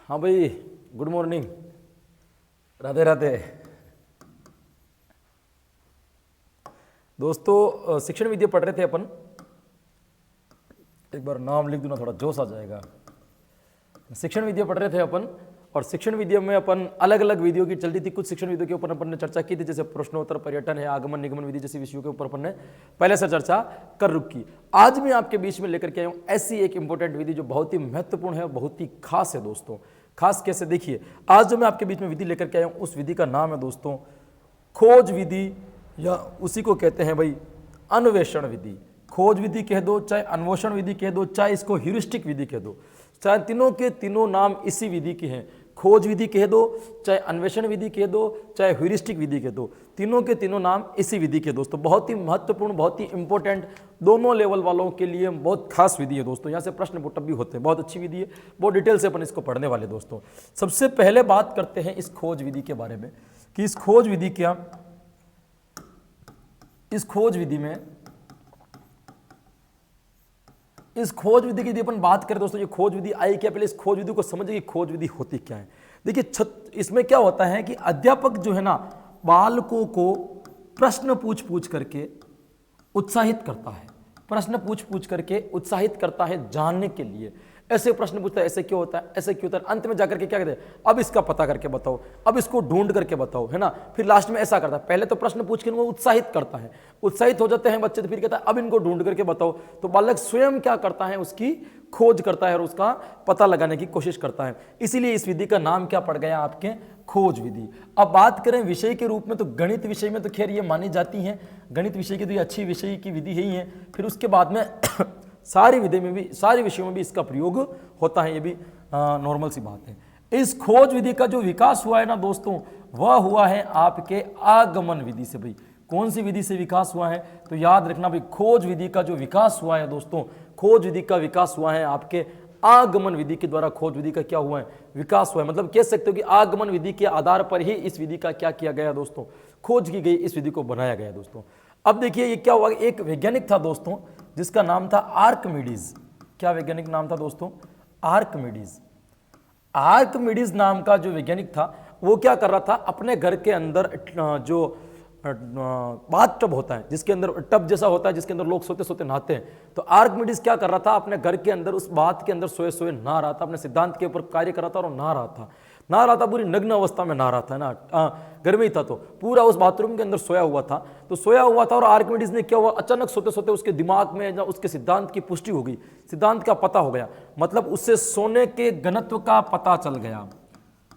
हाँ भाई, good morning, Radhe Radhe. दोस्तों शिक्षण विद्या पढ़ रहे थे अपन। एक बार नाम लिख दूँ ना, थोड़ा जोश आ जाएगा। शिक्षण विद्या पढ़ रहे थे अपन, और शिक्षण विद्या में अपन अलग अलग विधियों की चलती थी। कुछ शिक्षण विधियों के ऊपर अपन ने चर्चा की थी, जैसे प्रश्नोत्तर, पर्यटन है, आगमन निगमन विधि जैसे विषयों के ऊपर अपन ने पहले से चर्चा कर रखी। आज मैं आपके बीच में लेकर के आया हूँ ऐसी एक इंपॉर्टेंट विधि जो बहुत ही महत्वपूर्ण है, बहुत ही खास है दोस्तों। खास कैसे, देखिए आज जो मैं आपके बीच में विधि लेकर के आया हूँ उस विधि का नाम है दोस्तों खोज विधि, या उसी को कहते हैं भाई अन्वेषण विधि। खोज विधि कह दो, चाहे अन्वेषण विधि कह दो, चाहे इसको ह्यूरिस्टिक विधि कह दो, चाहे तीनों के तीनों नाम इसी विधि के हैं। खोज विधि कह दो, चाहे अन्वेषण विधि कह दो, चाहे ह्यूरिस्टिक विधि कह दो, तीनों के तीनों नाम इसी विधि के। दोस्तों बहुत ही महत्वपूर्ण, बहुत ही इंपॉर्टेंट, दोनों लेवल वालों के लिए बहुत खास विधि है दोस्तों। यहाँ से प्रश्न पुटअप भी होते हैं, बहुत अच्छी विधि है, बहुत डिटेल से अपन इसको पढ़ने वाले दोस्तों। सबसे पहले बात करते हैं इस खोज विधि के बारे में कि इस खोज विधि क्या, इस खोज विधि में, इस खोज विधि की यदि अपन बात करें दोस्तों, ये खोज विधि आई क्या, पहले इस खोज विधि को समझिए कि खोज विधि होती क्या है। देखिए इसमें क्या होता है कि अध्यापक जो है ना बालकों को प्रश्न पूछ पूछ करके उत्साहित करता है, प्रश्न पूछ पूछ करके उत्साहित करता है जानने के लिए। ऐसे प्रश्न पूछता है, ऐसे क्यों होता है, ऐसे क्यों होता है, अंत में जाकर के क्या कहते हैं, अब इसका पता करके बताओ, अब इसको ढूंढ करके बताओ, है ना। फिर लास्ट में ऐसा करता है, पहले तो प्रश्न पूछ के उनको उत्साहित करता है, उत्साहित हो जाते हैं बच्चे, तो फिर कहता है अब इनको ढूंढ करके बताओ। तो बालक स्वयं क्या करता है, उसकी खोज करता है और उसका पता लगाने की कोशिश करता है। इसीलिए इस विधि का नाम क्या पड़ गया आपके, खोज विधि। अब बात करें विषय के रूप में, तो गणित विषय में तो खैर ये मानी जाती है, गणित विषय की तो ये अच्छी विषय की विधि ही है। फिर उसके बाद में सारी विधि में भी, सारे विषयों में भी इसका प्रयोग होता है, ये भी नॉर्मल सी बात है। इस खोज विधि का जो विकास हुआ है ना दोस्तों, वह हुआ है आपके आगमन विधि से। भाई कौन सी विधि से विकास हुआ है, तो याद रखना भाई, खोज विधि का जो विकास हुआ है दोस्तों, खोज विधि का विकास हुआ है आपके आगमन विधि के द्वारा। खोज विधि का क्या हुआ है, विकास हुआ है। मतलब कह सकते हो कि आगमन विधि के आधार पर ही इस विधि का क्या किया गया दोस्तों, खोज की गई, इस विधि को बनाया गया दोस्तों। अब देखिए ये क्या हुआ, एक वैज्ञानिक था दोस्तों जिसका नाम था आर्किमिडीज। क्या वैज्ञानिक नाम था दोस्तों, आर्किमिडीज। आर्किमिडीज नाम का जो वैज्ञानिक था वो क्या कर रहा था, अपने घर के अंदर जो बाथ टब होता है, जिसके अंदर टब जैसा होता है जिसके अंदर लोग सोते सोते नहाते हैं, तो आर्किमिडीज क्या कर रहा था, अपने घर के अंदर उस बाथ के अंदर सोए सोए नहा रहा था, अपने सिद्धांत के ऊपर कार्य कर रहा था और नहा रहा था, पूरी नग्न अवस्था में नहा रहा था ना, घर में ही था, तो पूरा उस बाथरूम के अंदर सोया हुआ था। तो सोया हुआ था और आर्किमिडीज ने क्या हुआ, अचानक सोते सोते उसके दिमाग में उसके सिद्धांत की पुष्टि हो गई, सिद्धांत का पता हो गया। मतलब उससे सोने के घनत्व का पता चल गया,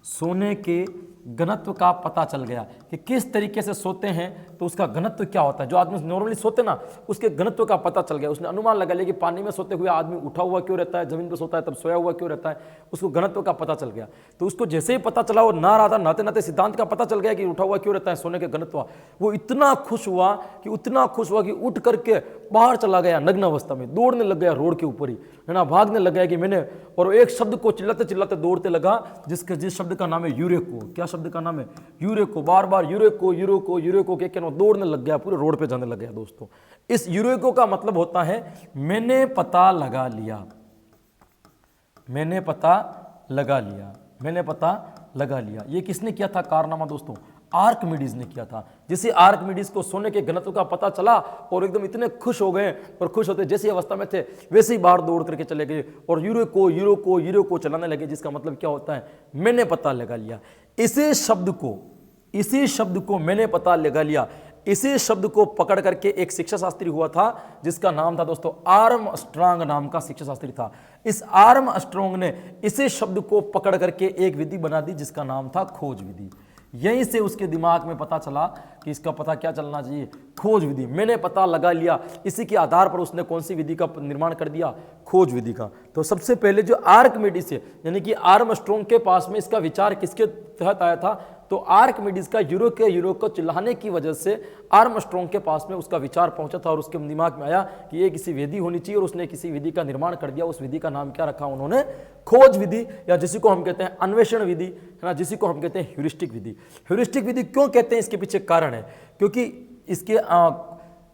सोने के घनत्व का पता चल गया कि किस तरीके से सोते हैं तो उसका घनत्व क्या होता है। जो आदमी नॉर्मली सोते ना, उसके घनत्व का पता चल गया। उसने अनुमान लगा लिया कि पानी में सोते हुए आदमी उठा हुआ क्यों रहता है, जमीन पर सोता है तब सोया हुआ क्यों रहता है, उसको घनत्व का पता चल गया। तो उसको जैसे ही पता चला, वो नहा रहा था, नहाते नहाते सिद्धांत का पता चल गया कि उठा हुआ क्यों रहता है, सोने के घनत्व, वो इतना खुश हुआ कि उठ करके बाहर चला गया, नग्न अवस्था में दौड़ने लग गया रोड के ऊपर ही, है ना, भागने लग गया कि मैंने, और एक शब्द को चिल्लाते चिल्लाते दौड़ते लगा, जिस शब्द का नाम है यूरेको। क्या शब्द का नाम है, यूरेको। बार बार यूरेको यूरेको यूरेको के दौड़ने लग गया, पूरे रोड पे जाने लग गया दोस्तों। इस यूरेको का मतलब होता है मैंने पता लगा लिया, मैंने पता लगा लिया, मैंने पता लगा लिया। ये किसने किया था कारनामा दोस्तों, आर्किमिडीज ने किया था। जैसे आर्किमिडीज को सोने के घनत्व का पता चला और एकदम इतने खुश हो गए, और खुश होते जैसी अवस्था में थे वैसे ही बाहर दौड़ करके चले गए और यूरेको यूरोको यूरोको चलाने लगे, जिसका मतलब क्या होता है, मैंने पता लगा लिया। इसी शब्द को मैंने पता लगा लिया, इसी शब्द को पकड़ करके एक शिक्षा शास्त्री हुआ था जिसका नाम था दोस्तों आर्मस्ट्रांग नाम का शिक्षा शास्त्री था। इस आर्मस्ट्रांग ने इसी शब्द को पकड़ करके एक विधि बना दी जिसका नाम था खोज विधि। यहीं से उसके दिमाग में पता चला कि इसका पता क्या चलना चाहिए, खोज विधि। मैंने पता लगा लिया, इसी के आधार पर उसने कौन सी विधि का निर्माण कर दिया, खोज विधि का। तो सबसे पहले जो आर्किमिडीज से, यानी कि आर्मस्ट्रांग के पास में इसका विचार किसके तहत आया था, तो आर्किमिडीज का यूरोक को चिल्लाने की वजह से आर्मस्ट्रांग के पास में उसका विचार पहुंचा था और उसके दिमाग में आया कि ये किसी विधि होनी चाहिए, और उसने किसी विधि का निर्माण कर दिया। उस विधि का नाम क्या रखा उन्होंने, खोज विधि, या जिसी को हम कहते हैं अन्वेषण विधि, है ना, जिसी को हम कहते हैं ह्यूरिस्टिक विधि। ह्यूरिस्टिक विधि क्यों कहते हैं, इसके पीछे कारण है, क्योंकि इसके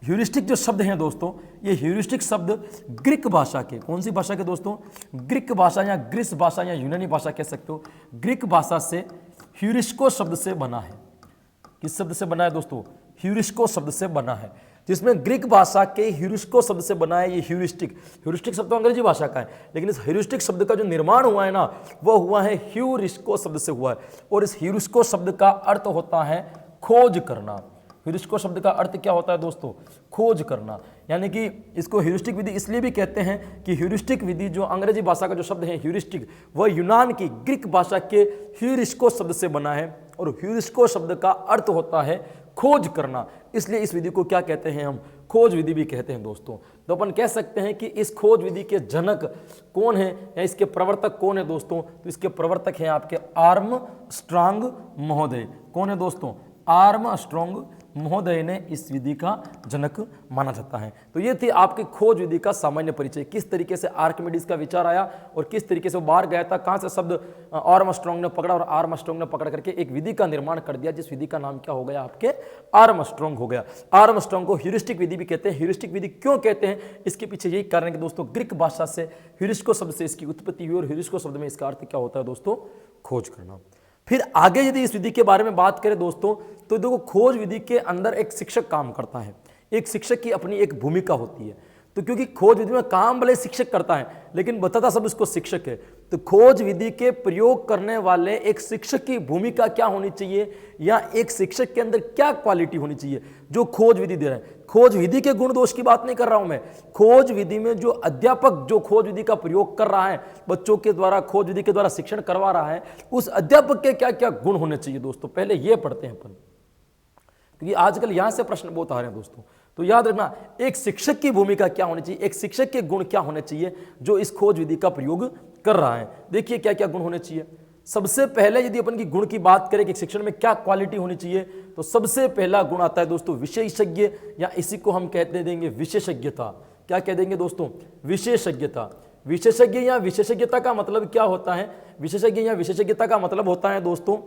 ह्यूरिस्टिक जो शब्द हैं दोस्तों, ये ह्यूरिस्टिक शब्द ग्रीक भाषा के, कौन सी भाषा के दोस्तों, ग्रीक भाषा या ग्रीस भाषा या यूनानी भाषा कह सकते हो, ग्रीक भाषा से ह्यूरिस्को शब्द से बना है। किस शब्द से बना है दोस्तों, ह्यूरिस्को शब्द से बना है, जिसमें ग्रीक भाषा के ह्यूरिस्को शब्द से बना है ये ह्यूरिस्टिक। ह्यूरिस्टिक शब्द तो अंग्रेजी भाषा का है, लेकिन इस ह्यूरिस्टिक शब्द का जो निर्माण हुआ है ना, वो हुआ है ह्यूरिस्को शब्द से हुआ है। और इस ह्यूरिस्को शब्द का अर्थ होता है खोज करना। ह्यूरिस्टिक शब्द का अर्थ क्या होता है दोस्तों, खोज करना। यानी कि इसको ह्यूरिस्टिक विधि इसलिए भी कहते हैं कि ह्यूरिस्टिक विधि जो अंग्रेजी भाषा का जो शब्द है ह्यूरिस्टिक, वह यूनान की ग्रीक भाषा के ह्यूरिस्को शब्द से बना है, और ह्यूरिस्को शब्द का अर्थ होता है खोज करना। इसलिए इस विधि को क्या कहते हैं हम, खोज विधि भी कहते हैं दोस्तों। तो अपन कह सकते हैं कि इस खोज विधि के जनक कौन है या इसके प्रवर्तक कौन है दोस्तों, तो इसके प्रवर्तक हैं आपके आर्मस्ट्रांग महोदय। कौन है दोस्तों, आर्मस्ट्रांग महोदय ने इस विधि का जनक माना जाता है। तो ये थी आपकी खोज विधि का सामान्य परिचय, किस तरीके से आर्किमिडीज का विचार आया और किस तरीके से वो बाहर गया था, कहां से शब्द आर्मस्ट्रांग ने पकड़ा और आर्मस्ट्रांग ने पकड़ करके एक विधि का निर्माण कर दिया, जिस विधि का नाम क्या हो गया आपके आर्मस्ट्रांग हो गया। आर्मस्ट्रांग को ह्यूरिस्टिक विधि भी कहते हैं। ह्यूरिस्टिक विधि क्यों कहते हैं, इसके पीछे यही कारण है कि दोस्तों ग्रीक भाषा से ह्यूरिस्को शब्द से इसकी उत्पत्ति हुई, और ह्यूरिस्को शब्द में इसका अर्थ क्या होता है दोस्तों, खोज करना। फिर आगे यदि इस विधि के बारे में बात करें दोस्तों, तो देखो खोज विधि के अंदर एक शिक्षक काम करता है। एक शिक्षक की अपनी एक भूमिका होती है। तो क्योंकि खोज विधि में काम भले शिक्षक करता है, लेकिन बताता सब इसको शिक्षक है। तो खोज विधि के प्रयोग करने वाले एक शिक्षक की भूमिका क्या होनी चाहिए, या एक शिक्षक के अंदर क्या क्वालिटी होनी चाहिए जो खोज विधि दे रहा है। खोज विधि के गुण दोष की बात नहीं कर रहा हूं मैं, खोज विधि में जो अध्यापक जो खोज विधि का प्रयोग कर रहा है, बच्चों के द्वारा खोज विधि के द्वारा शिक्षण करवा रहा है, उस अध्यापक के क्या क्या गुण होने चाहिए दोस्तों, पहले ये पढ़ते हैं अपन, क्योंकि आजकल यहां से प्रश्न बहुत आ रहे हैं दोस्तों। तो याद रखना, एक शिक्षक की भूमिका क्या होनी चाहिए, एक शिक्षक के गुण क्या होने चाहिए जो इस खोज विधि का प्रयोग कर रहा है। देखिए क्या क्या गुण होने चाहिए। सबसे पहले यदि अपन की गुण की बात करें कि शिक्षण में क्या क्वालिटी होनी चाहिए, तो सबसे पहला गुण आता है दोस्तों विशेषज्ञ, या इसी को हम कहते देंगे विशेषज्ञता। क्या कह देंगे दोस्तों, विशेषज्ञता। विशेषज्ञ या विशेषज्ञता का मतलब क्या होता है, विशेषज्ञ या विशेषज्ञता का मतलब होता है दोस्तों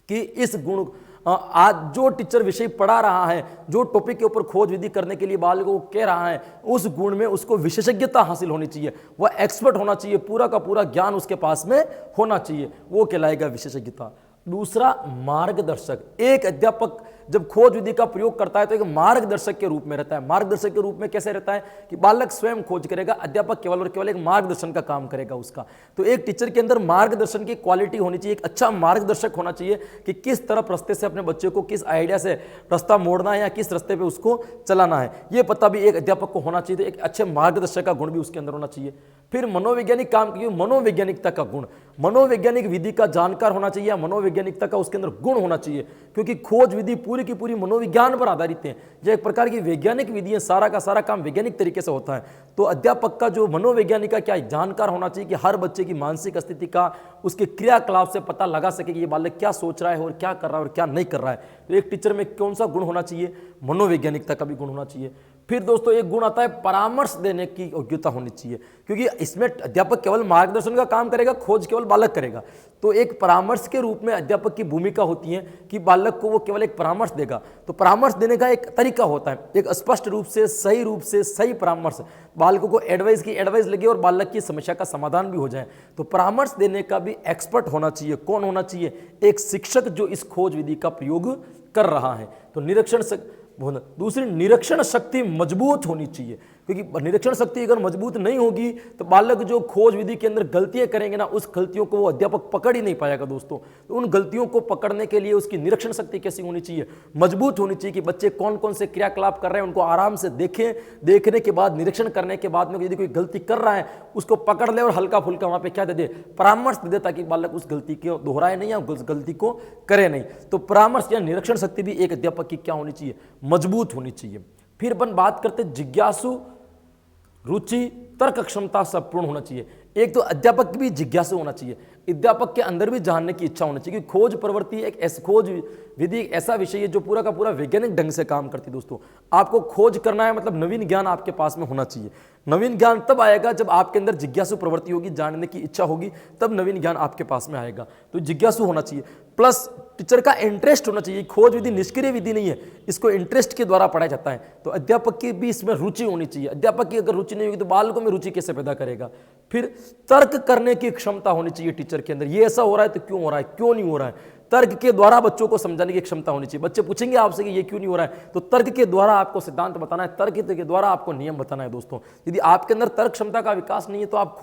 कि इस गुण आज जो टीचर विषय पढ़ा रहा है, जो टॉपिक के ऊपर खोज विधि करने के लिए बालकों को कह रहा है, उस गुण में उसको विशेषज्ञता हासिल होनी चाहिए, वह एक्सपर्ट होना चाहिए, पूरा का पूरा ज्ञान उसके पास में होना चाहिए, वो कहलाएगा विशेषज्ञता। दूसरा मार्गदर्शक। एक अध्यापक जब खोज विधि का प्रयोग करता है तो एक मार्गदर्शक के रूप में रहता है। मार्गदर्शक के रूप में कैसे रहता है कि बालक स्वयं खोज करेगा, अध्यापक केवल और केवल एक मार्गदर्शन का काम करेगा उसका। तो एक टीचर के अंदर मार्गदर्शन की क्वालिटी होनी चाहिए, एक अच्छा मार्गदर्शक होना चाहिए कि किस तरफ रास्ते से अपने बच्चे को किस आइडिया से रास्ता मोड़ना है या किस रास्ते पे उसको चलाना है, ये पता भी एक अध्यापक को होना चाहिए। तो एक अच्छे मार्गदर्शक का गुण भी उसके अंदर होना चाहिए। फिर मनोवैज्ञानिक काम की मनोवैज्ञानिकता का गुण, मनोवैज्ञानिक विधि का जानकार होना चाहिए या मनोवैज्ञानिकता का उसके अंदर गुण होना चाहिए, क्योंकि खोज विधि पूरी की पूरी मनोविज्ञान पर आधारित है। यह एक प्रकार की वैज्ञानिक विधि है, सारा का सारा काम वैज्ञानिक तरीके से होता है। तो अध्यापक का जो मनोवैज्ञानिक का क्या जानकार होना चाहिए कि हर बच्चे की मानसिक स्थिति का उसके क्रियाकलाप से पता लगा सके कि ये बालक क्या सोच रहा है और क्या कर रहा है और क्या नहीं कर रहा है। तो एक टीचर में कौन सा गुण होना चाहिए, मनोवैज्ञानिकता का भी गुण होना चाहिए। फिर दोस्तों एक गुण आता है परामर्श देने की योग्यता होनी चाहिए, क्योंकि इसमें अध्यापक केवल मार्गदर्शन का काम करेगा, खोज केवल बालक करेगा। तो एक परामर्श के रूप में अध्यापक की भूमिका होती है कि बालक को वो केवल एक परामर्श देगा। तो परामर्श देने का एक तरीका होता है, एक स्पष्ट रूप से सही परामर्श, बालकों को एडवाइस की एडवाइस लगे और बालक की समस्या का समाधान भी हो जाए। तो परामर्श देने का भी एक्सपर्ट होना चाहिए। कौन होना चाहिए, एक शिक्षक जो इस खोज विधि का प्रयोग कर रहा है। तो दूसरी निरीक्षण शक्ति मजबूत होनी चाहिए, क्योंकि निरीक्षण शक्ति अगर मजबूत नहीं होगी तो बालक जो खोज विधि के अंदर गलतियां करेंगे ना, उस गलतियों को वो अध्यापक पकड़ ही नहीं पाएगा दोस्तों। तो उन गलतियों को पकड़ने के लिए उसकी निरीक्षण शक्ति कैसी होनी चाहिए, मजबूत होनी चाहिए कि बच्चे कौन कौन से क्रियाकलाप कर रहे हैं उनको आराम से देखें, देखने के बाद निरीक्षण करने के बाद में यदि कोई गलती कर रहा है उसको पकड़ ले और हल्का फुल्का वहां पे क्या दे दे, परामर्श दे दे, ताकि बालक उस गलती को दोहराए नहीं या उस गलती को करे नहीं। तो परामर्श या निरीक्षण शक्ति भी एक अध्यापक की क्या होनी चाहिए, मजबूत होनी चाहिए। फिर अपन बात करते जिज्ञासु, रुचि, तर्क क्षमता सब पूर्ण होना चाहिए। एक तो अध्यापक की भी जिज्ञासु होना चाहिए, अध्यापक के अंदर भी जानने की इच्छा होनी चाहिए कि खोज प्रवृत्ति एक खोज विधि एक ऐसा विषय है जो पूरा का पूरा वैज्ञानिक ढंग से काम करती है। दोस्तों आपको खोज करना है मतलब नवीन ज्ञान आपके पास में होना चाहिए। नवीन ज्ञान तब आएगा जब आपके अंदर जिज्ञासु प्रवृत्ति होगी, जानने की इच्छा होगी, तब नवीन ज्ञान आपके पास में आएगा। तो जिज्ञासु होना चाहिए, प्लस टीचर का इंटरेस्ट होना चाहिए। खोज विधि निष्क्रिय विधि नहीं है, इसको इंटरेस्ट के द्वारा पढ़ाया जाता है। तो अध्यापक की भी इसमें रुचि होनी चाहिए। अध्यापक की अगर रुचि नहीं होगी तो बालकों में रुचि कैसे पैदा करेगा। फिर तर्क करने की क्षमता होनी चाहिए टीचर के अंदर, ये ऐसा हो रहा है तो क्यों हो रहा है, क्यों नहीं हो रहा है। तर्क के द्वारा बच्चों को समझाने की क्षमता होनी चाहिए। बच्चे पूछेंगे आपसे कि ये क्यों नहीं हो रहा है, तो तर्क के द्वारा आपको सिद्धांत बताना है, तर्क के द्वारा आपको नियम बताना है। दोस्तों यदि आपके अंदर तर्क क्षमता का विकास नहीं है तो आप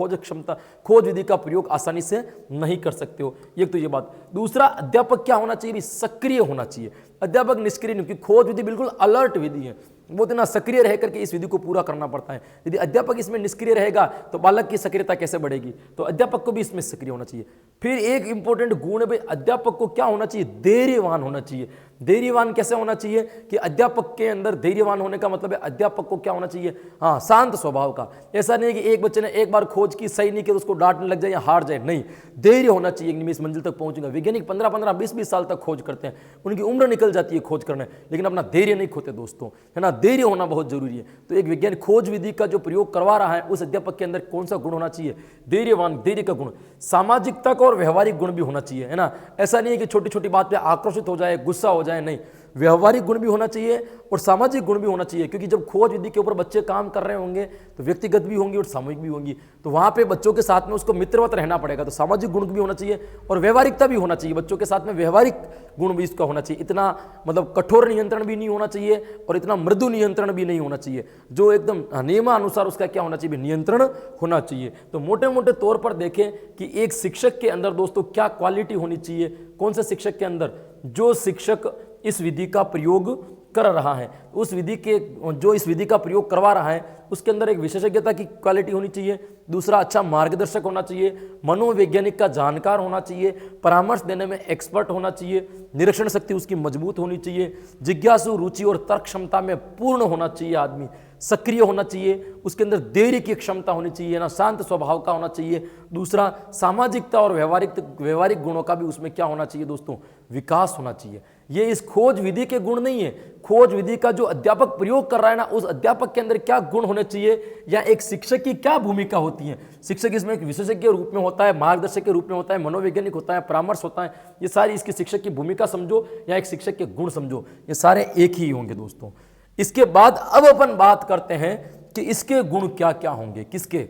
खोज विधि का प्रयोग आसानी से नहीं कर सकते हो। एक तो ये बात। दूसरा, अध्यापक क्या होना चाहिए, सक्रिय होना चाहिए। अध्यापक निष्क्रिय नहीं, क्योंकि खोज विधि बिल्कुल अलर्ट विधि है, वो इतना सक्रिय रह करके इस विधि को पूरा करना पड़ता है। यदि अध्यापक इसमें निष्क्रिय रहेगा तो बालक की सक्रियता कैसे बढ़ेगी। तो अध्यापक को भी इसमें सक्रिय होना चाहिए। फिर एक इंपॉर्टेंट गुण है भाई, अध्यापक को क्या होना चाहिए, धैर्यवान होना चाहिए। धैर्यवान कैसे होना चाहिए कि अध्यापक के अंदर धैर्यवान होने का मतलब है अध्यापक को क्या होना चाहिए, हाँ, शांत स्वभाव का। ऐसा नहीं है कि एक बच्चे ने एक बार खोज की, सही नहीं किया तो उसको डांटने लग जाए या हार जाए, नहीं, धैर्य होना चाहिए कि मैं इस मंजिल तक पहुंचूंगा। वैज्ञानिक 15-15, 20-20 साल तक खोज करते हैं, उनकी उम्र निकल जाती है खोज करने, लेकिन अपना धैर्य नहीं खोते दोस्तों, है ना। धैर्य होना बहुत जरूरी है। तो एक वैज्ञानिक खोज विधि का जो प्रयोग करवा रहा है उस अध्यापक के अंदर कौन सा गुण होना चाहिए, धैर्यवान, धैर्य का गुण। सामाजिकता का और व्यवहारिक गुण भी होना चाहिए, है ना। ऐसा नहीं है कि छोटी छोटी बात पे आक्रोशित हो जाए, गुस्सा हो जाए, नहीं, व्यवहारिक गुण भी होना चाहिए और सामाजिक गुण भी होना चाहिए। क्योंकि जब खोज विधि के ऊपर बच्चे काम कर रहे होंगे तो व्यक्तिगत भी होंगी और सामूहिक भी होंगी, तो वहां पे बच्चों के साथ में उसको मित्रवत रहना पड़ेगा। तो सामाजिक गुण भी होना चाहिए और व्यवहारिकता भी होना चाहिए, बच्चों के साथ में व्यवहारिक गुण भी इसका होना चाहिए। इतना मतलब कठोर नियंत्रण भी नहीं होना चाहिए और इतना मृदु नियंत्रण भी नहीं होना चाहिए, जो एकदम नियमानुसार उसका क्या होना चाहिए, नियंत्रण होना चाहिए। तो मोटे मोटे तौर पर देखें कि एक शिक्षक के अंदर दोस्तों क्या क्वालिटी होनी चाहिए, कौन से शिक्षक के अंदर, जो शिक्षक इस विधि का प्रयोग कर रहा है, उस विधि के जो इस विधि का प्रयोग करवा रहा है उसके अंदर एक विशेषज्ञता की क्वालिटी होनी चाहिए। दूसरा, अच्छा मार्गदर्शक होना चाहिए, मनोवैज्ञानिक का जानकार होना चाहिए, परामर्श देने में एक्सपर्ट होना चाहिए, निरीक्षण शक्ति उसकी मजबूत होनी चाहिए, जिज्ञासु, रुचि और तर्क क्षमता में पूर्ण होना चाहिए आदमी, सक्रिय होना चाहिए, उसके अंदर धैर्य की क्षमता होनी चाहिए ना, शांत स्वभाव का होना चाहिए। दूसरा, सामाजिकता और व्यवहारिक गुणों का भी उसमें क्या होना चाहिए दोस्तों, विकास होना चाहिए। ये इस खोज विधि के गुण नहीं है, खोज विधि का जो अध्यापक प्रयोग कर रहा है ना, उस अध्यापक के अंदर क्या गुण होने चाहिए या एक शिक्षक की क्या भूमिका होती है। शिक्षक इसमें एक विशेषज्ञ के रूप में होता है, मार्गदर्शक के रूप में होता है, मनोवैज्ञानिक होता है, परामर्श होता है। ये सारी इसकी शिक्षक की भूमिका समझो या एक शिक्षक के गुण समझो, ये सारे एक ही होंगे दोस्तों। इसके बाद अब अपन बात करते हैं कि इसके गुण क्या क्या होंगे, किसके,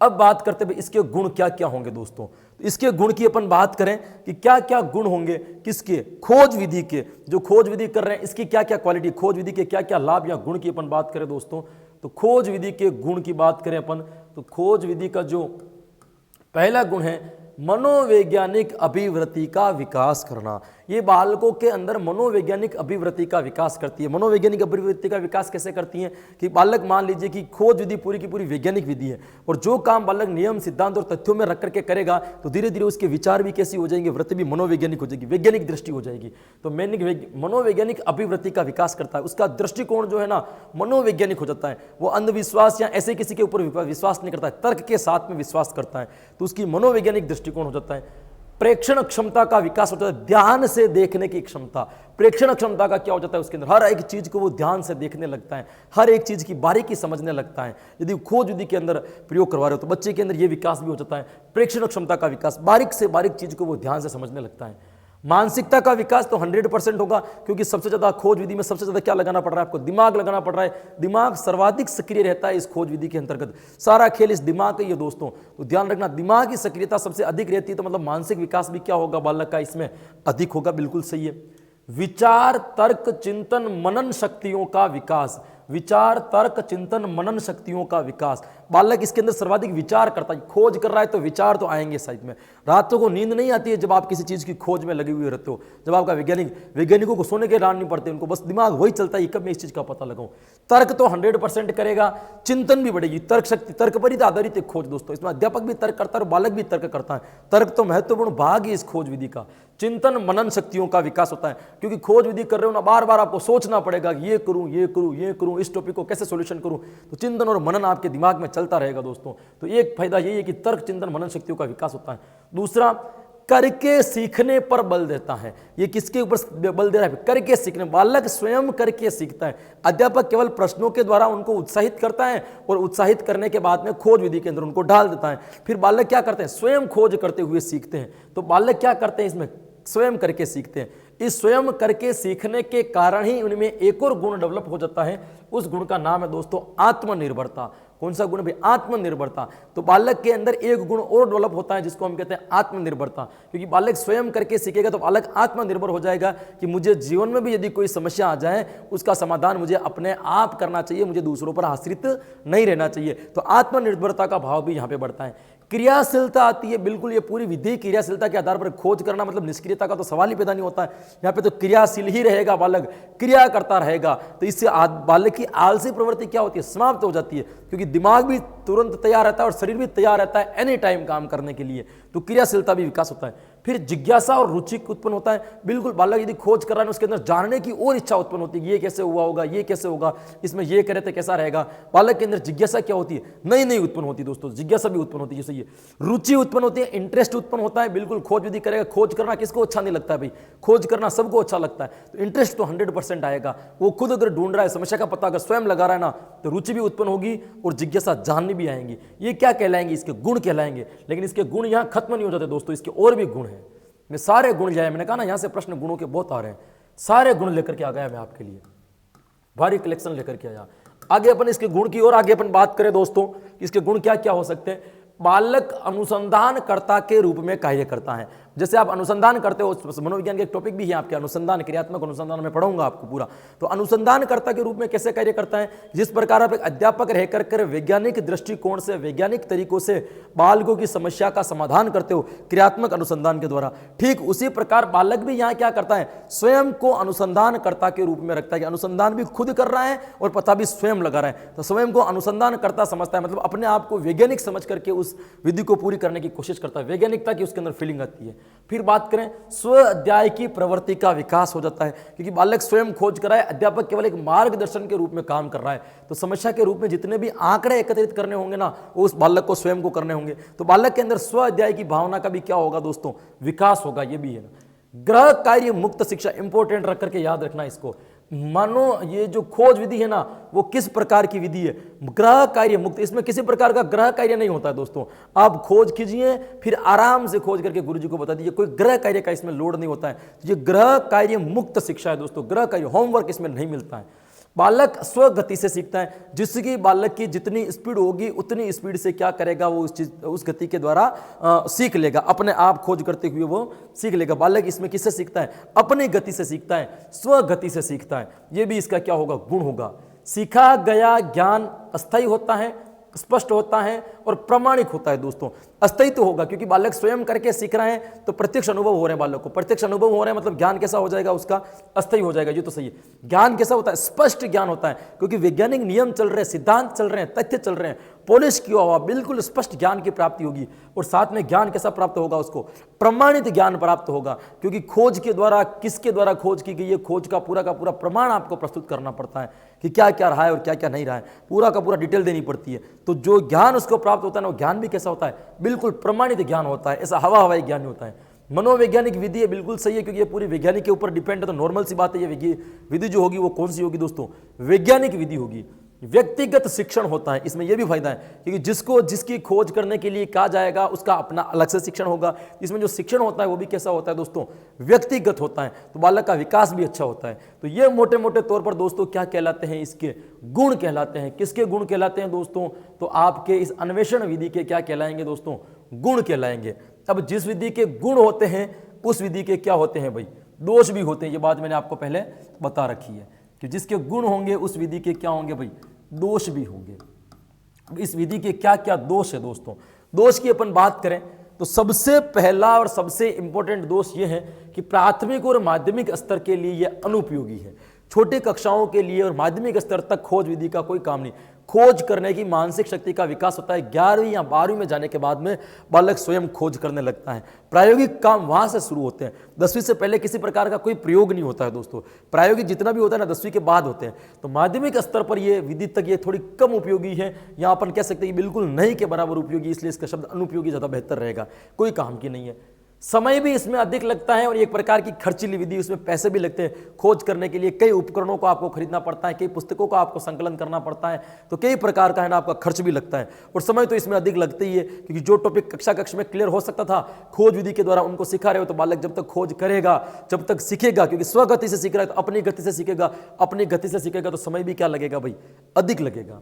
अब बात करते हैं इसके गुण क्या क्या होंगे दोस्तों। तो इसके गुण की अपन बात करें कि क्या क्या गुण होंगे किसके, खोज विधि के, जो खोज विधि कर रहे हैं इसकी क्या क्या क्वालिटी, खोज विधि के क्या क्या लाभ या गुण की अपन बात करें दोस्तों। तो खोज विधि के गुण की बात करें अपन, तो खोज विधि का जो पहला गुण है, मनोवैज्ञानिक अभिवृत्ति का विकास करना। ये बालकों के अंदर मनोवैज्ञानिक अभिवृत्ति का विकास करती है। मनोवैज्ञानिक अभिवृत्ति का विकास कैसे करती है कि बालक, मान लीजिए कि खोज विधि पूरी की पूरी वैज्ञानिक विधि है और जो काम बालक नियम, सिद्धांत और तथ्यों में रख करके करेगा तो धीरे धीरे उसके विचार भी कैसी हो जाएंगे, वृत्ति भी मनोवैज्ञानिक हो जाएगी, वैज्ञानिक दृष्टि हो जाएगी। तो मनोवैज्ञानिक अभिवृत्ति का विकास करता है, उसका दृष्टिकोण जो है ना मनोवैज्ञानिक हो जाता है। वो अंधविश्वास या ऐसे किसी के ऊपर विश्वास नहीं करता है, तर्क के साथ में विश्वास करता है, तो उसकी मनोवैज्ञानिक दृष्टिकोण हो जाता है। प्रेक्षण क्षमता का विकास होता है, ध्यान से देखने की क्षमता। प्रेक्षण क्षमता का क्या हो जाता है, उसके अंदर हर एक चीज को वो ध्यान से देखने लगता है, हर एक चीज की बारीकी समझने लगता है। यदि खोज विधि के अंदर प्रयोग करवा रहे हो तो बच्चे के अंदर ये विकास भी हो जाता है, प्रेक्षण क्षमता का विकास, बारीक से बारीक चीज को वो ध्यान से समझने लगता है। मानसिकता का विकास तो 100% होगा, क्योंकि सबसे ज्यादा खोज विधि में सबसे ज्यादा क्या लगाना पड़ रहा है आपको, दिमाग लगाना पड़ रहा है। दिमाग सर्वाधिक सक्रिय रहता है इस खोज विधि के अंतर्गत, सारा खेल इस दिमाग का ही है दोस्तों। तो ध्यान रखना, दिमाग की सक्रियता सबसे अधिक रहती है, तो मतलब मानसिक विकास भी क्या होगा बालक का इसमें अधिक होगा, बिल्कुल सही है। विचार, तर्क, चिंतन, मनन शक्तियों का विकास, विचार, तर्क, चिंतन, मनन शक्तियों का विकास। बालक इसके अंदर सर्वाधिक विचार करता है, खोज कर रहा है तो विचार तो आएंगे साइड में। रातों को नींद नहीं आती है जब आप किसी चीज की खोज में लगे हुए रहते हो, जब आपका वैज्ञानिकों को सोने के रान नहीं पड़ते, उनको बस दिमाग वही चलता है कब मैं इस चीज का पता लगाऊं। तर्क तो 100% करेगा, चिंतन भी बढ़ेगी, तर्क शक्ति, तर्क पर ही आधारित है खोज दोस्तों। इसमें अध्यापक भी तर्क करता है और बालक भी तर्क करता है, तर्क तो महत्वपूर्ण भाग है इस खोज विधि का। चिंतन, मनन शक्तियों का विकास होता है, क्योंकि खोज विधि कर रहे हो ना, बार बार आपको सोचना पड़ेगा, ये करूं, ये करूं, ये करूं, इस टॉपिक को कैसे सॉल्यूशन करूं। तो चिंतन और मनन आपके दिमाग में चलता रहेगा दोस्तों। तो एक फायदा यही है कि तर्क चिंतन मनन शक्तियों का विकास होता है। दूसरा, करके सीखने पर बल देता है। ये किसके ऊपर बल दे रहा है? करके सीखने। बालक स्वयं करके सीखता है। अध्यापक केवल प्रश्नों के द्वारा उनको उत्साहित करता है और उत्साहित करने के बाद में खोज विधि के अंदर उनको डाल देता है। फिर बालक क्या करते हैं? स्वयं खोज करते हुए सीखते हैं। तो बालक क्या करते हैं इसमें? स्वयं करके सीखते हैं। इस स्वयं करके सीखने के कारण ही उनमें एक और गुण डेवलप हो जाता है। उस गुण का नाम है दोस्तों आत्मनिर्भरता। कौन सा गुण भाई? आत्मनिर्भरता। तो बालक के अंदर एक गुण और डेवलप होता है जिसको हम कहते हैं आत्मनिर्भरता। क्योंकि बालक स्वयं करके सीखेगा तो बालक आत्मनिर्भर हो जाएगा कि मुझे जीवन में भी यदि कोई समस्या आ जाए उसका समाधान मुझे अपने आप करना चाहिए, मुझे दूसरों पर आश्रित नहीं रहना चाहिए। तो आत्मनिर्भरता का भाव भी यहाँ पे बढ़ता है। क्रियाशीलता आती है। बिल्कुल, ये पूरी विधि क्रियाशीलता के आधार पर खोज करना, मतलब निष्क्रियता का तो सवाल ही पैदा नहीं होता है। यहाँ पे तो क्रियाशील ही रहेगा, बालक क्रिया करता रहेगा। तो इससे बालक की आलसी प्रवृत्ति क्या होती है? समाप्त हो जाती है, क्योंकि दिमाग भी तुरंत तैयार रहता है और शरीर भी तैयार रहता है एनी टाइम काम करने के लिए। तो क्रियाशीलता भी विकास होता है। फिर जिज्ञासा और रुचि उत्पन्न होता है। बिल्कुल, बालक यदि खोज कर रहा है उसके अंदर जानने की और इच्छा उत्पन्न होती है। ये कैसे हुआ होगा, ये कैसे होगा, इसमें ये करे तो कैसा रहेगा। बालक के अंदर जिज्ञासा क्या होती है? नई नई उत्पन्न होती है दोस्तों। जिज्ञासा भी उत्पन्न होती है। जैसे ये रुचि उत्पन्न होती है, इंटरेस्ट उत्पन्न होता है। बिल्कुल, खोज विधि करेगा। खोज करना किसको अच्छा नहीं लगता है भाई? खोज करना सबको अच्छा लगता है। तो इंटरेस्ट तो 100% आएगा। वो खुद अगर ढूंढ रहा है, समस्या का पता अगर स्वयं लगा रहा है ना, तो रुचि भी उत्पन्न होगी और जिज्ञासा जाननी भी आएंगी। ये क्या कहलाएंगे? इसके गुण कहलाएंगे। लेकिन इसके गुण यहाँ खत्म नहीं हो जाते दोस्तों, इसके और भी गुण हैं। मैं सारे गुण जाए, मैंने कहा ना यहाँ से प्रश्न गुणों के बहुत आ रहे हैं। सारे गुण लेकर के आ गया मैं आपके लिए, भारी कलेक्शन लेकर के आया। आगे अपन इसके गुण की और आगे अपन बात करें दोस्तों, इसके गुण क्या क्या हो सकते हैं। बालक अनुसंधानकर्ता के रूप में कार्य करता है। जैसे आप अनुसंधान करते हो, मनोविज्ञान के एक टॉपिक भी है आपके, अनुसंधान, क्रियात्मक अनुसंधान में पढ़ाऊंगा आपको पूरा। तो अनुसंधानकर्ता के रूप में कैसे कार्य करता है? जिस प्रकार आप एक अध्यापक रहकर कर वैज्ञानिक दृष्टिकोण से, वैज्ञानिक तरीकों से बालकों की समस्या का समाधान करते हो क्रियात्मक अनुसंधान के द्वारा, ठीक उसी प्रकार बालक भी यहाँ क्या करता है? स्वयं को अनुसंधानकर्ता के रूप में रखता है। अनुसंधान भी खुद कर रहा है और पता भी स्वयं लगा रहा है। तो स्वयं को अनुसंधानकर्ता समझता है, मतलब अपने आप को वैज्ञानिक समझ करके उस विधि को पूरी करने की कोशिश करता है। वैज्ञानिकता की उसके अंदर फीलिंग आती है। फिर बात करें, स्व अध्याय की प्रवृत्ति का विकास हो जाता है, क्योंकि बालक स्वयं खोज कर रहा है, अध्यापक केवल एक मार्गदर्शन के रूप में काम कर रहा है। तो समस्या के रूप में जितने भी आंकड़े एकत्रित करने होंगे ना, वो उस बालक को स्वयं को करने होंगे। तो बालक के अंदर स्व अध्याय की भावना का भी क्या होगा दोस्तों? विकास होगा। ये भी है ना। ग्रह कार्य मुक्त शिक्षा, इंपॉर्टेंट रख करके याद रखना इसको। मानो ये जो खोज विधि है ना, वो किस प्रकार की विधि है? ग्रह कार्य मुक्त। इसमें किसी प्रकार का ग्रह कार्य नहीं होता है दोस्तों। आप खोज कीजिए, फिर आराम से खोज करके गुरुजी को बता दीजिए। कोई ग्रह कार्य का इसमें लोड नहीं होता है। ये ग्रह कार्य मुक्त शिक्षा है दोस्तों। ग्रह कार्य, होमवर्क इसमें नहीं मिलता है। बालक स्वगति से सीखता है। जिसकी बालक की जितनी स्पीड होगी उतनी स्पीड से क्या करेगा? वो उस गति के द्वारा सीख लेगा। अपने आप खोज करते हुए वो सीख लेगा। बालक इसमें किससे सीखता है? अपनी गति से सीखता है, स्वगति से सीखता है। ये भी इसका क्या होगा? गुण होगा। सीखा गया ज्ञान अस्थायी होता है, स्पष्ट होता है और प्रामाणिक होता है दोस्तों। अस्थायी तो होगा क्योंकि बालक स्वयं करके सीख रहे हैं, तो प्रत्यक्ष अनुभव हो रहे हैं। बालक को प्रत्यक्ष अनुभव हो रहे हैं, मतलब ज्ञान कैसा हो जाएगा? उसका अस्थायी हो जाएगा। ये तो सही है। ज्ञान कैसा होता है? स्पष्ट ज्ञान होता है, क्योंकि वैज्ञानिक नियम चल रहे हैं, सिद्धांत चल रहे हैं, तथ्य चल रहे हैं, पॉलिश किया हुआ बिल्कुल स्पष्ट ज्ञान की प्राप्ति होगी। और साथ में ज्ञान कैसा प्राप्त होगा? उसको प्रमाणित ज्ञान प्राप्त होगा, क्योंकि खोज के द्वारा, किसके द्वारा खोज की गई है, खोज का पूरा प्रमाण आपको प्रस्तुत करना पड़ता है कि क्या क्या रहा है और क्या क्या नहीं रहा है। पूरा का पूरा डिटेल देनी पड़ती है। तो जो ज्ञान उसको प्राप्त होता है ना, वो ज्ञान भी कैसा होता है? बिल्कुल प्रमाणित ज्ञान होता है। ऐसा हवाई ज्ञान होता है। मनोवैज्ञानिक विधि है, बिल्कुल सही है, क्योंकि ये पूरी वैज्ञानिक के ऊपर डिपेंड है। तो नॉर्मल सी बात है, ये विधि जो होगी वो कौन सी होगी दोस्तों? वैज्ञानिक विधि होगी। व्यक्तिगत शिक्षण होता है। इसमें यह भी फायदा है, क्योंकि जिसकी खोज करने के लिए कहा जाएगा उसका अपना अलग से शिक्षण होगा। इसमें जो शिक्षण होता है वो भी कैसा होता है दोस्तों? व्यक्तिगत होता है। तो बालक का विकास भी अच्छा होता है। तो ये मोटे मोटे तौर पर दोस्तों क्या कहलाते हैं? इसके गुण कहलाते हैं। किसके गुण कहलाते हैं दोस्तों? तो आपके इस अन्वेषण विधि के क्या कहलाएंगे दोस्तों? गुण कहलाएंगे। अब जिस विधि के गुण होते हैं उस विधि के क्या होते हैं भाई? दोष भी होते हैं। ये बात मैंने आपको पहले बता रखी है कि जिसके गुण होंगे उस विधि के क्या होंगे भाई? दोष भी होंगे। इस विधि के क्या क्या दोष है दोस्तों? दोष की अपन बात करें तो सबसे पहला और सबसे इंपॉर्टेंट दोष यह है कि प्राथमिक और माध्यमिक स्तर के लिए यह अनुपयोगी है। छोटी कक्षाओं के लिए और माध्यमिक स्तर तक खोज विधि का कोई काम नहीं। खोज करने की मानसिक शक्ति का विकास होता है। 11वीं या 12वीं में जाने के बाद में बालक स्वयं खोज करने लगता है। प्रायोगिक काम वहां से शुरू होते हैं। 10वीं से पहले किसी प्रकार का कोई प्रयोग नहीं होता है दोस्तों। प्रायोगिक जितना भी होता है ना 10वीं के बाद होते हैं। तो माध्यमिक स्तर पर ये विधि तक ये थोड़ी कम उपयोगी है, यहाँ अपन कह सकते हैं कि बिल्कुल नहीं के बराबर उपयोगी, इसलिए इसका शब्द अनुपयोगी ज़्यादा बेहतर रहेगा, कोई काम की नहीं है। समय भी इसमें अधिक लगता है और एक प्रकार की खर्चीली विधि, उसमें पैसे भी लगते हैं। खोज करने के लिए कई उपकरणों को आपको खरीदना पड़ता है, कई पुस्तकों का आपको संकलन करना पड़ता है, तो कई प्रकार का है ना आपका खर्च भी लगता है और समय तो इसमें अधिक लगता ही है, क्योंकि जो टॉपिक कक्षा में क्लियर हो सकता था खोज विधि के द्वारा उनको सिखा रहे हो, तो बालक जब तक खोज करेगा, जब तक सीखेगा, क्योंकि स्वगति से सीख रहा है तो अपनी गति से सीखेगा, अपनी गति से सीखेगा तो समय भी क्या लगेगा भाई, अधिक लगेगा।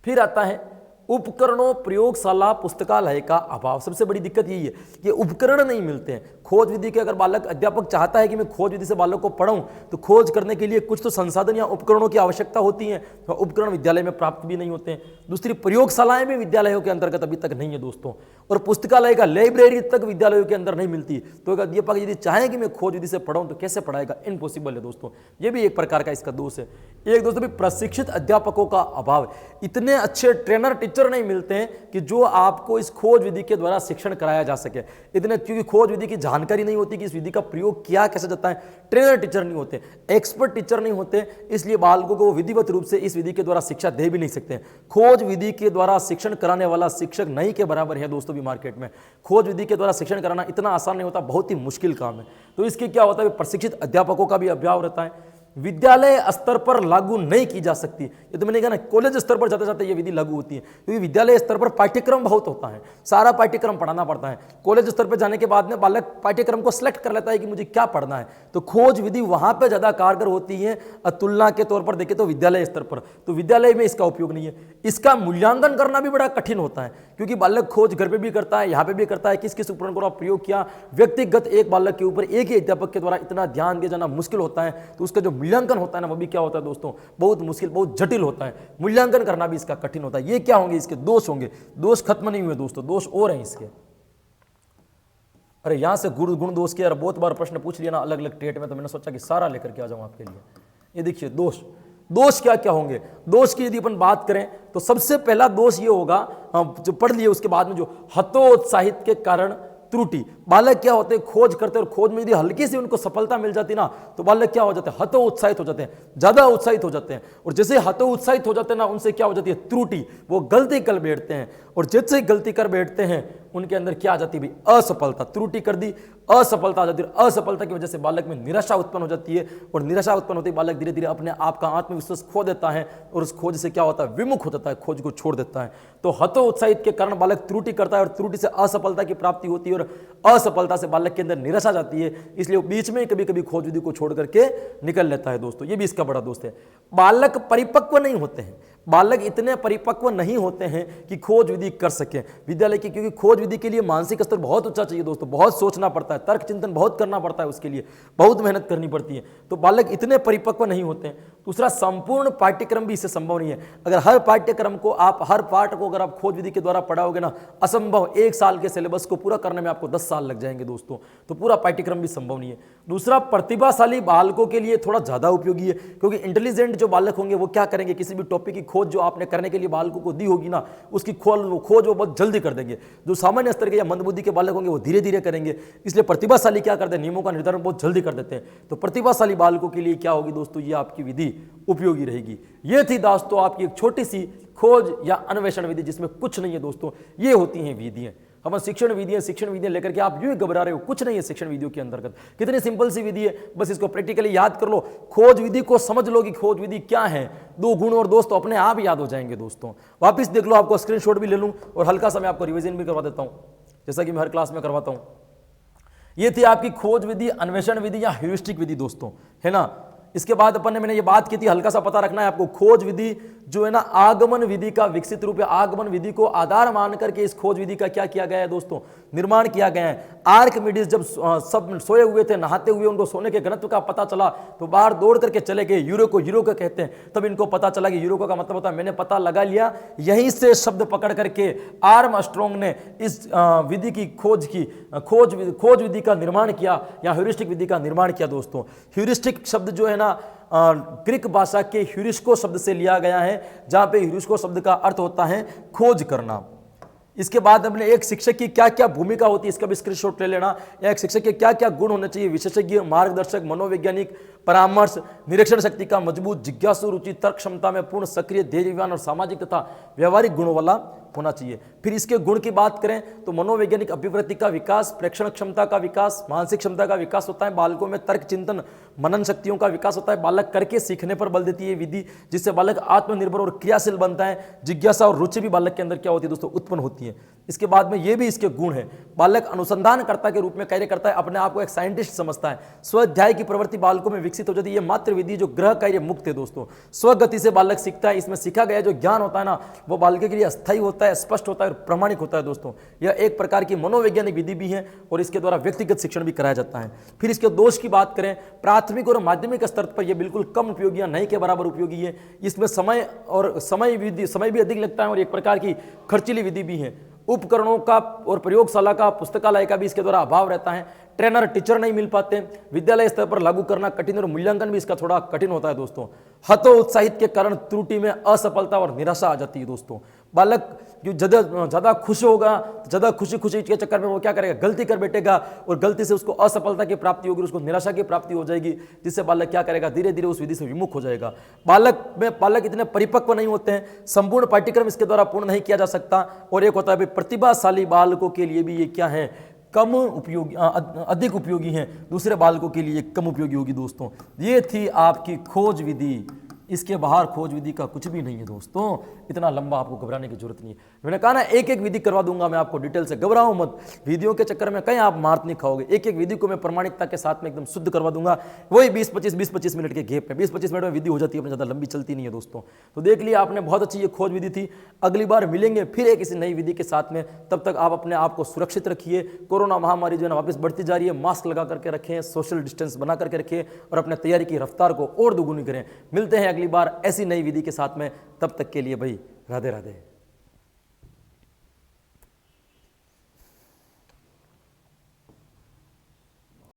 फिर आता है उपकरणों, प्रयोगशाला, पुस्तकालय का अभाव। सबसे बड़ी दिक्कत यही है कि उपकरण नहीं मिलते हैं। खोज विधि के अगर बालक, अध्यापक चाहता है कि मैं खोज विधि से बालक को पढ़ाऊं, तो खोज करने के लिए कुछ तो संसाधन या उपकरणों की आवश्यकता होती है, तो उपकरण विद्यालय में प्राप्त भी नहीं होते हैं। दूसरी, प्रयोगशालाएं भी विद्यालयों के अंतर्गत अभी तक नहीं है दोस्तों, और पुस्तकालय का लाइब्रेरी तक विद्यालयों के अंदर नहीं मिलती। तो एक अध्यापक यदि चाहे कि मैं खोज विधि से पढ़ाऊं तो कैसे पढ़ाएगा, इम्पॉसिबल है दोस्तों। ये भी एक प्रकार का इसका दोष है। एक दोस्तों भी प्रशिक्षित अध्यापकों का अभाव, इतने अच्छे ट्रेनर टीचर नहीं मिलते हैं कि जो आपको इस खोज विधि के द्वारा शिक्षण कराया जा सके। इतने, क्योंकि खोज विधि की जानकारी नहीं होती कि इस विधि का प्रयोग किया कैसे जाता है, ट्रेनर टीचर नहीं होते, एक्सपर्ट टीचर नहीं होते, इसलिए बालकों को विधिवत रूप से इस विधि के द्वारा शिक्षा दे भी नहीं सकते। खोज विधि के द्वारा शिक्षण कराने वाला शिक्षक नहीं के बराबर है दोस्तों भी मार्केट में। खोज विधि के द्वारा शिक्षण कराना इतना आसान नहीं होता, बहुत ही मुश्किल काम है। तो इसके क्या होता है, प्रशिक्षित अध्यापकों का भी अभाव रहता है। विद्यालय स्तर पर लागू नहीं की जा सकती, ये तो मैंने कहा ना, कॉलेज स्तर पर जाते जाते ये विधि लागू होती है, क्योंकि विद्यालय स्तर पर पाठ्यक्रम बहुत होता है, सारा पाठ्यक्रम पढ़ाना पड़ता है। कॉलेज स्तर पर जाने के बाद में बालक पाठ्यक्रम को सिलेक्ट कर लेता है कि मुझे क्या पढ़ना है, तो खोज विधि वहां पर ज्यादा कारगर होती है तुलना के तौर पर देखें तो विद्यालय स्तर पर। तो विद्यालय में इसका उपयोग नहीं है। इसका मूल्यांकन करना भी बड़ा कठिन होता है, क्योंकि बालक खोज घर पे भी करता है, यहाँ पे भी करता है, किस किस उपकरण को प्रयोग किया, व्यक्तिगत एक बालक के ऊपर एक ही अध्यापक के द्वारा इतना ध्यान दिया जाना मुश्किल होता है। तो उसका जो मूल्यांकन होता है ना, वो भी क्या होता है दोस्तों, बहुत मुश्किल, बहुत जटिल होता है। मूल्यांकन करना भी इसका कठिन होता है। ये क्या होंगे, इसके दोष होंगे। दोष खत्म नहीं हुए दोस्तों, दोष और हैं इसके। अरे यहां से गुण दोष के यार बहुत बार प्रश्न पूछ लिया ना अलग अलग टेट में, तो मैंने सोचा कि सारा लेकर के आ जाऊं आपके लिए। ये देखिए दोष क्या क्या होंगे। दोष की यदि अपन बात करें तो सबसे पहला दोष ये होगा, जो पढ़ लिए उसके बाद में, जो हतोत्साहित के कारण त्रुटि। बालक क्या होते हैं, खोज करते हैं और खोज में यदि हल्की सी उनको सफलता मिल जाती ना, तो बालक क्या हो जाते हैं, हतो उत्साहित हो जाते हैं, ज्यादा उत्साहित हो जाते हैं। और जैसे हतो उत्साहित हो जाते हैं ना, उनसे क्या हो जाती है, त्रुटि, वो गलती कर बैठते हैं। और जैसे गलती कर बैठते हैं उनके अंदर क्या आ जाती है भाई, असफलता। त्रुटि कर दी, असफलता आ जाती है। असफलता की वजह से बालक में निराशा उत्पन्न हो जाती है, और निराशा उत्पन्न होती है बालक धीरे धीरे अपने आप का आत्मविश्वास खो देता है, और उस खोज से क्या होता है, विमुख हो जाता है, खोज को छोड़ देता है। तो हतो उत्साहित के कारण बालक त्रुटि करता है, और त्रुटि से असफलता की प्राप्ति होती है, और असफलता से बालक के अंदर निराशा जाती है, इसलिए वो बीच में कभी कभी खोज विधि को छोड़ करके निकल लेता है दोस्तों। ये भी इसका बड़ा दोस्त है। बालक परिपक्व नहीं होते हैं, बालक इतने परिपक्व नहीं होते हैं कि खोज विधि कर सकें विद्यालय की, क्योंकि खोज विधि के लिए मानसिक स्तर बहुत ऊंचा चाहिए दोस्तों, बहुत सोचना पड़ता है, तर्क चिंतन बहुत करना पड़ता है, उसके लिए बहुत मेहनत करनी पड़ती है। तो बालक इतने परिपक्व नहीं होते हैं। दूसरा, संपूर्ण पाठ्यक्रम भी इससे संभव नहीं है। अगर हर पाठ्यक्रम को आप, हर पाठ को अगर आप खोज विधि के द्वारा पढ़ाओगे ना, असंभव। 1 साल के सिलेबस को पूरा करने में आपको 10 साल लग जाएंगे दोस्तों, तो पूरा पाठ्यक्रम भी संभव नहीं है। दूसरा, प्रतिभाशाली बालकों के लिए थोड़ा ज्यादा उपयोगी है, क्योंकि इंटेलिजेंट जो बालक होंगे वो क्या करेंगे, किसी भी टॉपिक की खोज जो आपने करने के लिए बालकों को दी होगी ना, उसकी खोज वो बहुत जल्दी कर देंगे। जो सामान्य स्तर के या मंदबुद्धि के बालक होंगे वो धीरे धीरे करेंगे। इसलिए प्रतिभाशाली क्या करते हैं, नियमों का निर्धारण बहुत जल्दी कर देते हैं। तो प्रतिभाशाली बालकों के लिए क्या होगी दोस्तों, ये आपकी विधि उपयोगी रहेगी। ये थी दोस्तों आपकी एक छोटी सी खोज या अन्वेषण विधि, जिसमें कुछ नहीं है दोस्तों, ये होती हैं विधियां। हम शिक्षण विधियां लेकर के आप यूं ही घबरा रहे हो, कुछ नहीं है शिक्षण विधियों के अंतर्गत। कितनी सिंपल सी विधि है, बस इसको प्रैक्टिकली याद कर लो। खोज विधि को समझ लो कि खोज विधि क्या है, 2 गुण और दोस्त अपने आप याद हो जाएंगे दोस्तों। वापिस देख लो, आपको स्क्रीनशॉट भी ले लूं और हल्का सा मैं आपको रिवीजन भी करवा देता हूं, जैसा कि मैं हर क्लास में करवाता हूं। ये थी आपकी खोज विधि, अन्वेषण विधि या ह्यूरिस्टिक विधि दोस्तों, है ना। इसके बाद अपन ने, मैंने ये बात की थी, हल्का सा पता रखना है आपको, खोज विधि जो है ना आगमन विधि का विकसित रूप है। आगमन विधि को आधार मान करके इस खोज विधि का क्या किया गया है दोस्तों, निर्माण किया गया है। आर्किमिडीज जब सब सोए हुए थे, नहाते हुए, उनको सोने के घनत्व का पता चला तो बाहर दौड़ करके चले गए। यूरोको कहते हैं। तब इनको पता चला कि यूरोको का मतलब होता है मैंने पता लगा लिया। यहीं से शब्द पकड़ करके आर्मस्ट्रॉन्ग ने इस विधि की खोज विधि का निर्माण किया, या ह्यूरिस्टिक विधि का निर्माण किया दोस्तों। ह्यूरिस्टिक शब्द जो है ना, ग्रीक भाषा के ह्यूरिस्को शब्द से लिया गया है, जहां पे ह्यूरिस्को शब्द का अर्थ होता है खोज करना। इसके बाद हमने एक शिक्षक की क्या क्या भूमिका होती है इसका भी स्क्रीनशॉट ले लेना, या एक शिक्षक के क्या क्या गुण होने चाहिए, विशेषज्ञ, मार्गदर्शक, मनोवैज्ञानिक, परामर्श, निरीक्षण शक्ति का मजबूत, जिज्ञासु, रुचि, तर्क क्षमता में पूर्ण, सक्रिय, धैर्यवान और सामाजिक तथा व्यवहारिक गुणों वाला होना चाहिए। फिर इसके गुण की बात करें तो मनोवैज्ञानिक अभिवृत्ति का विकास, प्रेक्षण क्षमता का विकास, मानसिक क्षमता का विकास होता है, बालकों में तर्क, चिंतन, मनन शक्तियों का विकास होता है, बालक करके सीखने पर बल देती है विधि, जिससे बालक आत्मनिर्भर और क्रियाशील बनता है, जिज्ञासा और रुचि भी बालक के अंदर क्या होती है दोस्तों, उत्पन्न होती है। इसके बाद में ये भी इसके गुण है, बालक अनुसंधानकर्ता के रूप में कार्य करता है, अपने आप को एक साइंटिस्ट समझता है, स्वाध्याय की प्रवृत्ति बालकों में विकसित हो जाती है। ये मात्र विधि जो ग्रह कार्य मुक्त है दोस्तों, स्वगति से बालक सीखता है, इसमें सीखा गया जो ज्ञान होता है ना वो बालक के लिए अस्थायी होता है, स्पष्ट होता है और प्रमाणिक होता है दोस्तों। यह एक प्रकार की मनोवैज्ञानिक विधि भी है और इसके द्वारा व्यक्तिगत शिक्षण भी कराया जाता है। फिर इसके दोष की बात करें, प्राथमिक और माध्यमिक स्तर पर यह बिल्कुल कम उपयोगी या नहीं के बराबर उपयोगी है। इसमें समय भी अधिक लगता है और एक प्रकार की खर्चीली विधि भी है। उपकरणों का और प्रयोगशाला का, पुस्तकालय का भी इसके द्वारा अभाव रहता है, ट्रेनर, टीचर नहीं मिल पाते, विद्यालय स्तर पर लागू करना कठिन और मूल्यांकन भी इसका थोड़ा कठिन होता है दोस्तों। हतोत्साहित के कारण त्रुटि में असफलता और निराशा आ जाती है दोस्तों। बालक जो ज़्यादा खुश होगा, ज़्यादा खुशी के चक्कर में वो क्या करेगा, गलती कर बैठेगा और गलती से उसको असफलता की प्राप्ति होगी, उसको निराशा की प्राप्ति हो जाएगी, जिससे बालक क्या करेगा, धीरे धीरे उस विधि से विमुख हो जाएगा। बालक इतने परिपक्व नहीं होते हैं, संपूर्ण पाठ्यक्रम इसके द्वारा पूर्ण नहीं किया जा सकता। और एक होता है प्रतिभाशाली बालकों के लिए भी ये क्या है, कम उपयोगी, अधिक उपयोगी हैं, दूसरे बालकों के लिए कम उपयोगी होगी दोस्तों। ये थी आपकी खोज विधि, इसके बाहर खोज विधि का कुछ भी नहीं है दोस्तों, इतना लंबा आपको घबराने की जरूरत नहीं है। मैंने कहा ना एक एक विधि करवा दूंगा मैं आपको डिटेल से, घबराओ मत, वीडियो के चक्कर में कहीं आप मार्क नहीं खाओगे। एक एक विधि को मैं प्रमाणिकता के साथ में एकदम शुद्ध करवा दूंगा, वही 20-25 मिनट के गैप में, 20-25 मिनट में विधि हो जाती है, ज़्यादा लंबी चलती नहीं है दोस्तों। तो देख लिया आपने, बहुत अच्छी ये खोज विधि थी। अगली बार मिलेंगे फिर एक किसी नई विधि के साथ में, तब तक आप अपने आप को सुरक्षित रखिए। कोरोना महामारी जो है ना वापस बढ़ती जा रही है, मास्क लगा करके रखें, सोशल डिस्टेंस बना करके रखें और अपने तैयारी की रफ्तार को और दोगुनी करें। मिलते हैं अगली बार ऐसी नई विधि के साथ में, तब तक के लिए भाई राधे राधे।